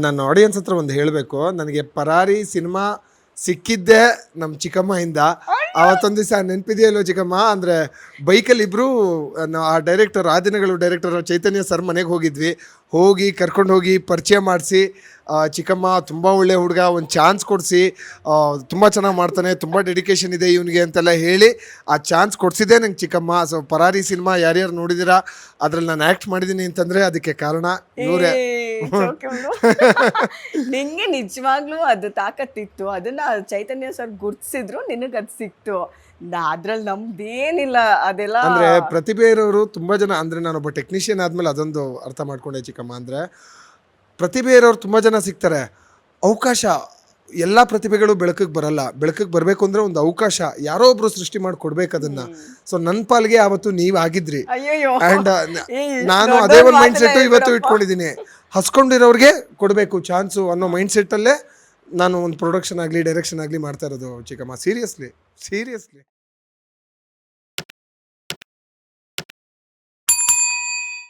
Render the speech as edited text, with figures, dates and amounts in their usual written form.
ನನ್ನ ಆಡಿಯನ್ಸ್ ಹತ್ರ ಒಂದು ಹೇಳಬೇಕು, ನನಗೆ ಪರಾರಿ ಸಿನಿಮಾ ಸಿಕ್ಕಿದ್ದೆ ನಮ್ಮ ಚಿಕ್ಕಮ್ಮಯಿಂದ. ಅವತ್ತೊಂದು ದಿವಸ ನೆನಪಿದೆಯಲ್ಲೋ ಚಿಕ್ಕಮ್ಮ, ಅಂದರೆ ಬೈಕಲ್ಲಿ ಇಬ್ಬರು ಆ ಡೈರೆಕ್ಟರ್, ಆ ದಿನಗಳು ಡೈರೆಕ್ಟರ್ ಚೈತನ್ಯ ಸರ್ ಮನೆಗೆ ಹೋಗಿ ಕರ್ಕೊಂಡು ಹೋಗಿ ಪರಿಚಯ ಮಾಡಿಸಿ, ಚಿಕ್ಕಮ್ಮ ತುಂಬ ಒಳ್ಳೆ ಹುಡುಗ, ಒಂದು ಚಾನ್ಸ್ ಕೊಡಿಸಿ, ತುಂಬ ಚೆನ್ನಾಗಿ ಮಾಡ್ತಾನೆ, ತುಂಬ ಡೆಡಿಕೇಶನ್ ಇದೆ ಇವನಿಗೆ ಅಂತೆಲ್ಲ ಹೇಳಿ ಆ ಚಾನ್ಸ್ ಕೊಡಿಸಿದ್ದೆ ನಂಗೆ ಚಿಕ್ಕಮ್ಮ. ಸೊ ಪರಾರಿ ಸಿನಿಮಾ ಯಾರ್ಯಾರು ನೋಡಿದ್ದೀರಾ, ಅದ್ರಲ್ಲಿ ನಾನು ಆ್ಯಕ್ಟ್ ಮಾಡಿದ್ದೀನಿ ಅಂತಂದರೆ ಅದಕ್ಕೆ ಕಾರಣ ಇವರೇ. ನಿಂಗೆ ನಿಜವಾಗ್ಲೂ ಅದು ತಾಕತ್ತಿತ್ತು, ಅದನ್ನ ಚೈತನ್ಯ ಸರ್ ಗುರ್ತಿಸಿದ್ರು, ನಿನಗೆ ಅದು ಸಿಕ್ತು. ಅದ್ರಲ್ಲಿ ನಮ್ದೇನಿಲ್ಲ, ಅದೆಲ್ಲ ಅಂದ್ರೆ ಪ್ರತಿಭೆ ಇರೋರು ತುಂಬಾ ಜನ. ಅಂದ್ರೆ ನಾನೊಬ್ಬ ಟೆಕ್ನಿಷಿಯನ್ ಆದ್ಮೇಲೆ ಅದೊಂದು ಅರ್ಥ ಮಾಡ್ಕೊಂಡೆ ಚಿಕ್ಕಮ್ಮ, ಅಂದ್ರೆ ಪ್ರತಿಭೆ ಇರೋರು ತುಂಬಾ ಜನ ಸಿಗ್ತಾರೆ. ಅವಕಾಶ, ಎಲ್ಲ ಪ್ರತಿಭೆಗಳು ಬೆಳಕಿಗೆ ಬರಲ್ಲ. ಬೆಳಕಿಗೆ ಬರಬೇಕು ಅಂದ್ರೆ ಒಂದು ಅವಕಾಶ ಯಾರೋ ಒಬ್ರು ಸೃಷ್ಟಿ ಮಾಡಿ ಕೊಡ್ಬೇಕು ಅದನ್ನ. ಸೊ ನನ್ನ ಪಾಲ್ಗೆ ಅವತ್ತು ನೀವ್ ಆಗಿದ್ರಿ. ಅಂಡ್ ನಾನು ಅದೇ ಒಂದು ಮೈಂಡ್ ಸೆಟ್ ಇವತ್ತು ಇಟ್ಕೊಂಡಿದ್ದೀನಿ. ಹಸ್ಕೊಂಡಿರೋರ್ಗೆ ಕೊಡಬೇಕು ಚಾನ್ಸು ಅನ್ನೋ ಮೈಂಡ್ ಸೆಟ್ಟಲ್ಲೇ ನಾನು ಒಂದು ಪ್ರೊಡಕ್ಷನ್ ಆಗಲಿ ಡೈರೆಕ್ಷನ್ ಆಗಲಿ ಮಾಡ್ತಾ ಇರೋದು ಚಿಕ್ಕಮ್ಮ. ಸೀರಿಯಸ್ಲಿ